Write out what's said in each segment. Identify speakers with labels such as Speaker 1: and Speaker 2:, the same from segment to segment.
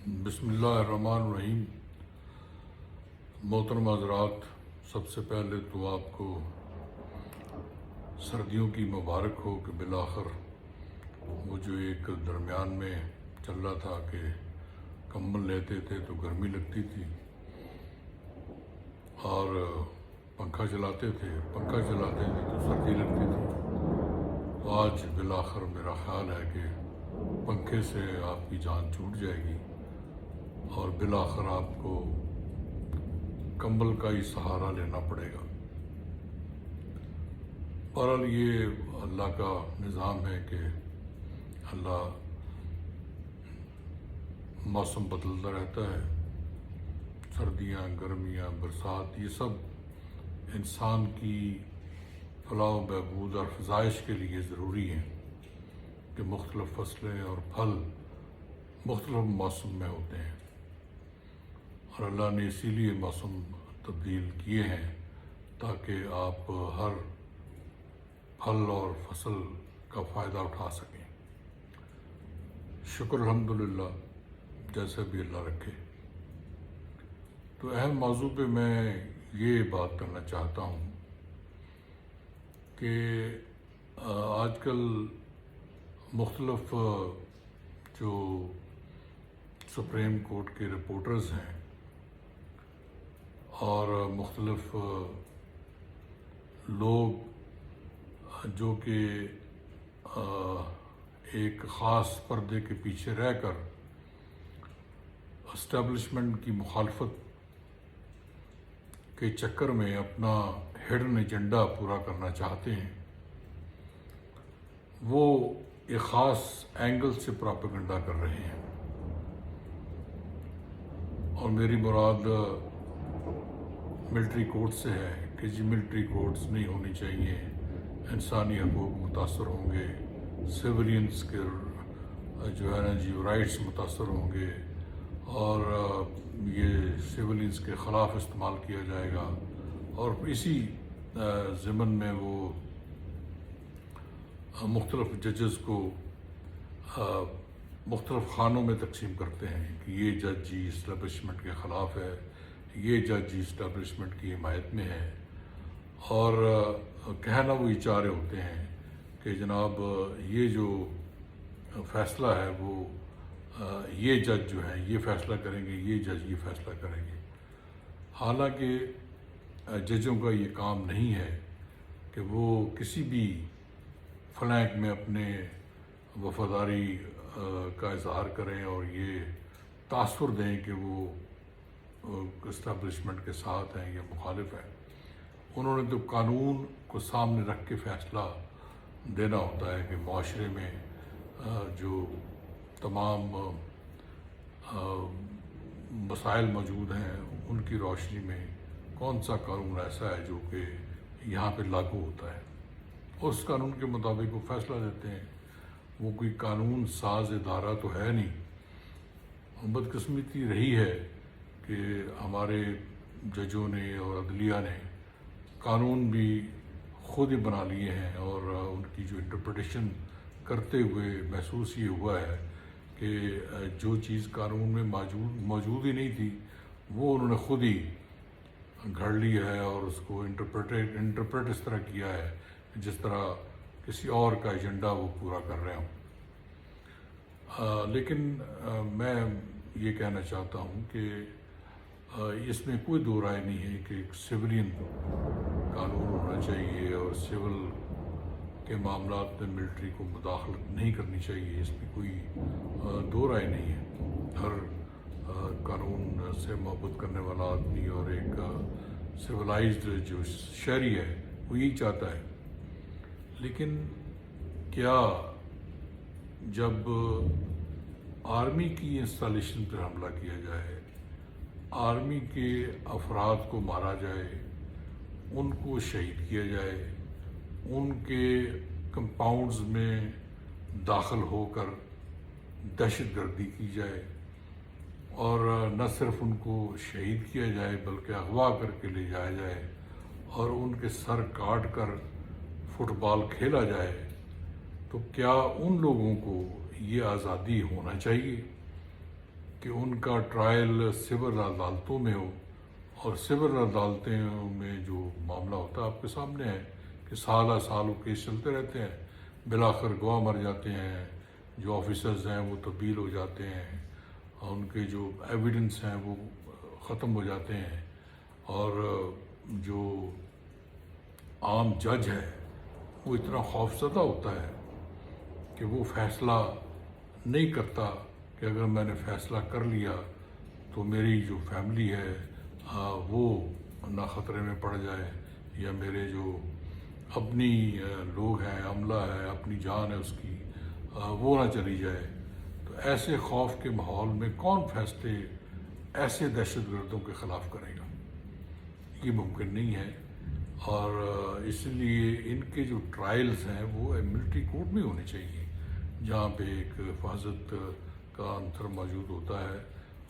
Speaker 1: بسم اللہ الرحمن الرحیم۔ محترم حضرات، سب سے پہلے تو آپ کو سردیوں کی مبارک ہو کہ بالآخر وہ جو ایک درمیان میں چل رہا تھا کہ کمبل لیتے تھے تو گرمی لگتی تھی اور پنکھا چلاتے تھے تو سردی لگتی تھی، تو آج بالآخر میرا خیال ہے کہ پنکھے سے آپ کی جان چھوٹ جائے گی اور بالآخر آپ کو کمبل کا ہی سہارا لینا پڑے گا۔ بہرحال یہ اللہ کا نظام ہے کہ اللہ موسم بدلتا رہتا ہے، سردیاں، گرمیاں، برسات، یہ سب انسان کی فلاح و بہبود اور افزائش کے لیے ضروری ہیں کہ مختلف فصلیں اور پھل مختلف موسم میں ہوتے ہیں، اور اللہ نے اسی لیے موسم تبدیل کیے ہیں تاکہ آپ ہر پھل اور فصل کا فائدہ اٹھا سکیں۔ شکر الحمدللہ، جیسے بھی اللہ رکھے۔ تو اہم موضوع پہ میں یہ بات کرنا چاہتا ہوں کہ آج کل مختلف جو سپریم کورٹ کے رپورٹرز ہیں اور مختلف لوگ جو کہ ایک خاص پردے کے پیچھے رہ کر اسٹیبلشمنٹ کی مخالفت کے چکر میں اپنا ہڈن ایجنڈا پورا کرنا چاہتے ہیں، وہ ایک خاص اینگل سے پراپیگنڈا کر رہے ہیں، اور میری مراد ملٹری کورٹ سے ہے کہ جی ملٹری کورٹس نہیں ہونی چاہیے، انسانی حقوق متاثر ہوں گے، سیولینز کے جو ہے نا جی رائٹس متاثر ہوں گے، اور یہ سیولینز کے خلاف استعمال کیا جائے گا، اور اسی ضمن میں وہ مختلف ججز کو مختلف خانوں میں تقسیم کرتے ہیں کہ یہ جج جی اسٹیبلشمنٹ کے خلاف ہے، یہ جج جی اسٹیبلشمنٹ کی حمایت میں ہے، اور کہنا وہی چاہ رہے ہوتے ہیں کہ جناب یہ جو فیصلہ ہے وہ یہ جج جو ہے یہ فیصلہ کریں گے، یہ جج یہ فیصلہ کریں گے۔ حالانکہ ججوں کا یہ کام نہیں ہے کہ وہ کسی بھی فلینک میں اپنے وفاداری کا اظہار کریں اور یہ تاثر دیں کہ وہ اسٹیبلشمنٹ کے ساتھ ہیں یا مخالف ہیں۔ انہوں نے تو قانون کو سامنے رکھ کے فیصلہ دینا ہوتا ہے کہ معاشرے میں جو تمام مسائل موجود ہیں ان کی روشنی میں کون سا قانون ایسا ہے جو کہ یہاں پہ لاگو ہوتا ہے، اس قانون کے مطابق وہ فیصلہ دیتے ہیں۔ وہ کوئی قانون ساز ادارہ تو ہے نہیں۔ بدقسمتی رہی ہے کہ ہمارے ججوں نے اور عدلیہ نے قانون بھی خود ہی بنا لیے ہیں، اور ان کی جو انٹرپریٹیشن کرتے ہوئے محسوس یہ ہوا ہے کہ جو چیز قانون میں موجود ہی نہیں تھی وہ انہوں نے خود ہی گھڑ لی ہے اور اس کو انٹرپریٹ اس طرح کیا ہے جس طرح کسی اور کا ایجنڈا وہ پورا کر رہے ہوں۔ لیکن میں یہ کہنا چاہتا ہوں کہ اس میں کوئی دو رائے نہیں ہے کہ ایک سویلین قانون ہونا چاہیے اور سول کے معاملات میں ملٹری کو مداخلت نہیں کرنی چاہیے، اس میں کوئی دو رائے نہیں ہے۔ ہر قانون سے محبت کرنے والا آدمی اور ایک سویلائزڈ جو شہری ہے وہ یہی چاہتا ہے۔ لیکن کیا جب آرمی کی انسٹالیشن پر حملہ کیا جائے، آرمی کے افراد کو مارا جائے، ان کو شہید کیا جائے، ان کے کمپاؤنڈز میں داخل ہو کر دہشت گردی کی جائے، اور نہ صرف ان کو شہید کیا جائے بلکہ اغوا کر کے لے جایا جائے اور ان کے سر کاٹ کر فٹ بال کھیلا جائے، تو کیا ان لوگوں کو یہ آزادی ہونا چاہیے؟ کہ ان کا ٹرائل سول عدالتوں میں ہو، اور سول عدالتوں میں جو معاملہ ہوتا ہے آپ کے سامنے ہے کہ سالہ سال وہ کیس چلتے رہتے ہیں، بالآخر گواہ مر جاتے ہیں، جو آفیسرز ہیں وہ تبدیل ہو جاتے ہیں، ان کے جو ایویڈنس ہیں وہ ختم ہو جاتے ہیں، اور جو عام جج ہے وہ اتنا خوفزدہ ہوتا ہے کہ وہ فیصلہ نہیں کرتا کہ اگر میں نے فیصلہ کر لیا تو میری جو فیملی ہے وہ نہ خطرے میں پڑ جائے، یا میرے جو اپنی لوگ ہیں، عملہ ہے، اپنی جان ہے اس کی وہ نہ چلی جائے۔ تو ایسے خوف کے ماحول میں کون فیصلے ایسے دہشت گردوں کے خلاف کرے گا؟ یہ ممکن نہیں ہے، اور اس لیے ان کے جو ٹرائلز ہیں وہ ملٹری کورٹ میں ہونے چاہیے، جہاں پہ ایک حفاظت کا عنصر موجود ہوتا ہے،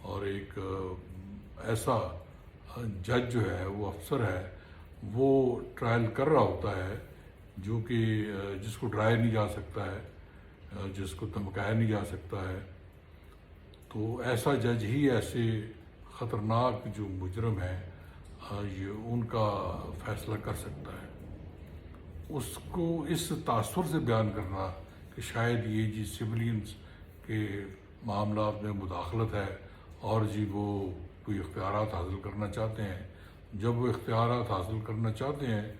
Speaker 1: اور ایک ایسا جج جو ہے وہ افسر ہے وہ ٹرائل کر رہا ہوتا ہے، جو کہ جس کو ڈرایا نہیں جا سکتا ہے، جس کو دھمکایا نہیں جا سکتا ہے۔ تو ایسا جج ہی ایسے خطرناک جو مجرم ہیں یہ ان کا فیصلہ کر سکتا ہے۔ اس کو اس تاثر سے بیان کرنا کہ شاید یہ جی سولینز کے معاملات میں مداخلت ہے، اور جی وہ کوئی اختیارات حاصل کرنا چاہتے ہیں، جب وہ اختیارات حاصل کرنا چاہتے ہیں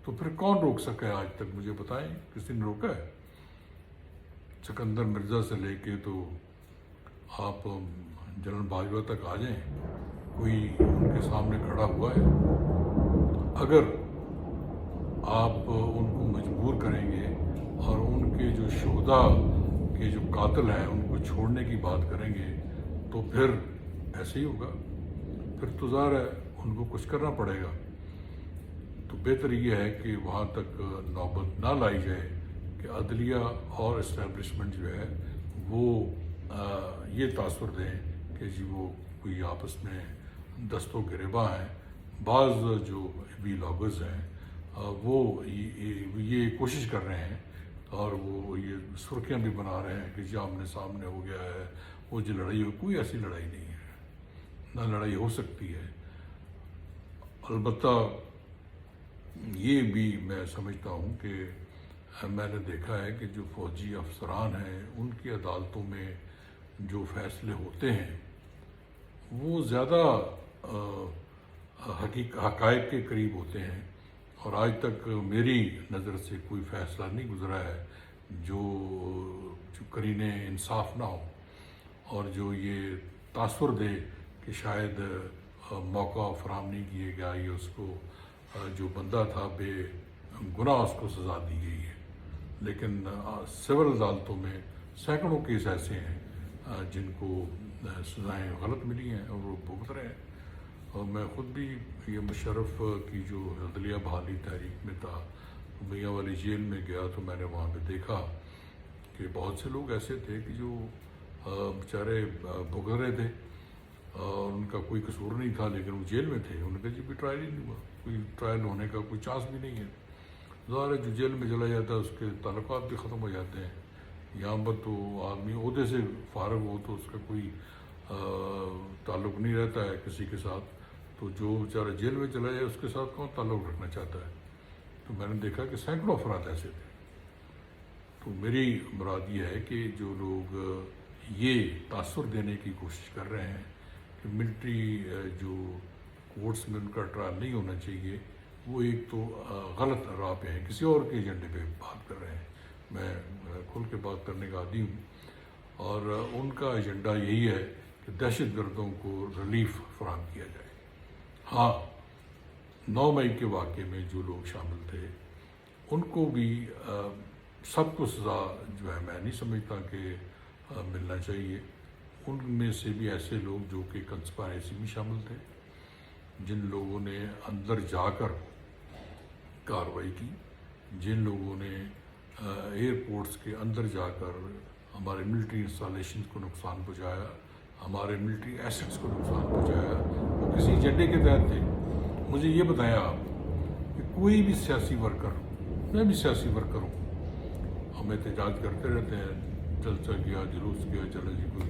Speaker 1: تو پھر کون روک سکا ہے؟ آج تک مجھے بتائیں، کسی نے روکا ہے؟ سکندر مرزا سے لے کے تو آپ جنرل باجوہ تک آ جائیں، کوئی ان کے سامنے کھڑا ہوا ہے؟ اگر آپ ان کو مجبور کریں گے اور ان کے جو شہداء کے جو قاتل ہیں ان کو چھوڑنے کی بات کریں گے تو پھر ایسے ہی ہوگا، پھر تو ظاہر ہے ان کو کچھ کرنا پڑے گا۔ تو بہتر یہ ہے کہ وہاں تک نوبت نہ لائی جائے کہ عدلیہ اور اسٹیبلشمنٹ جو ہے وہ یہ تاثر دیں کہ جی وہ کوئی آپس میں دست و گریباں ہیں۔ بعض جو وی لاگرز ہیں وہ یہ کوشش کر رہے ہیں، اور وہ یہ سرخیاں بھی بنا رہے ہیں کہ جی آمنے سامنے ہو گیا ہے، وہ جو لڑائی ہو، کوئی ایسی لڑائی نہیں ہے، نہ لڑائی ہو سکتی ہے۔ البتہ یہ بھی میں سمجھتا ہوں کہ میں نے دیکھا ہے کہ جو فوجی افسران ہیں ان کی عدالتوں میں جو فیصلے ہوتے ہیں وہ زیادہ حقائق کے قریب ہوتے ہیں، اور آج تک میری نظر سے کوئی فیصلہ نہیں گزرا ہے جو قرینے انصاف نہ ہو، اور جو یہ تاثر دے کہ شاید موقع فراہم نہیں کیے گیا، یہ اس کو جو بندہ تھا بے گناہ اس کو سزا دی گئی ہے۔ لیکن سول عدالتوں میں سینکڑوں کیس ایسے ہیں جن کو سزائیں غلط ملی ہیں اور وہ بھگت رہے ہیں۔ اور میں خود بھی یہ مشرف کی جو عدلیہ بحالی تحریک میں تھا، میاں والی جیل میں گیا تو میں نے وہاں پہ دیکھا کہ بہت سے لوگ ایسے تھے کہ جو بیچارے بھگت رہے تھے، اور ان کا کوئی قصور نہیں تھا لیکن وہ جیل میں تھے۔ انہوں نے کہا جی بھی ٹرائل ہی نہیں ہوا، کوئی ٹرائل ہونے کا کوئی چانس بھی نہیں ہے۔ ظاہر ہے جو جیل میں چلا جاتا ہے اس کے تعلقات بھی ختم ہو جاتے ہیں۔ یہاں پر تو آدمی عہدے سے فارغ ہو تو اس کا کوئی تعلق نہیں رہتا ہے کسی کے ساتھ، تو جو بیچارہ جیل میں چلا جائے اس کے ساتھ کون تعلق رکھنا چاہتا ہے؟ تو میں نے دیکھا کہ سینکڑوں افراد ایسے تھے۔ تو میری مراد یہ ہے کہ جو لوگ یہ تاثر دینے کی کوشش کر رہے ہیں کہ ملٹری جو کورٹس میں ان کا ٹرائل نہیں ہونا چاہیے، وہ ایک تو غلط راہ پہ ہیں، کسی اور کے ایجنڈے پہ بات کر رہے ہیں۔ میں کھل کے بات کرنے کا عادی ہوں، اور ان کا ایجنڈا یہی ہے کہ دہشت گردوں کو ریلیف فراہم کیا جائے۔ ہاں، 9 مئی کے واقعے میں جو لوگ شامل تھے ان کو بھی سب کو سزا جو ہے میں نہیں سمجھتا کہ ملنا چاہیے۔ ان میں سے بھی ایسے لوگ جو کہ کنسپائریسی میں شامل تھے، جن لوگوں نے اندر جا کر کارروائی کی، جن لوگوں نے ایئرپورٹس کے اندر جا کر ہمارے ملٹری انسٹالیشنز کو نقصان پہنچایا، ہمارے ملٹری ایسٹس کو نقصان پہنچایا، وہ کسی ایجنڈے کے تحت تھے۔ مجھے یہ بتایا آپ کہ کوئی بھی سیاسی ورکر، میں بھی سیاسی ورکر ہوں، ہم احتجاج کرتے رہتے ہیں، جلسہ کیا، جلوس کیا، چلو جی کوئی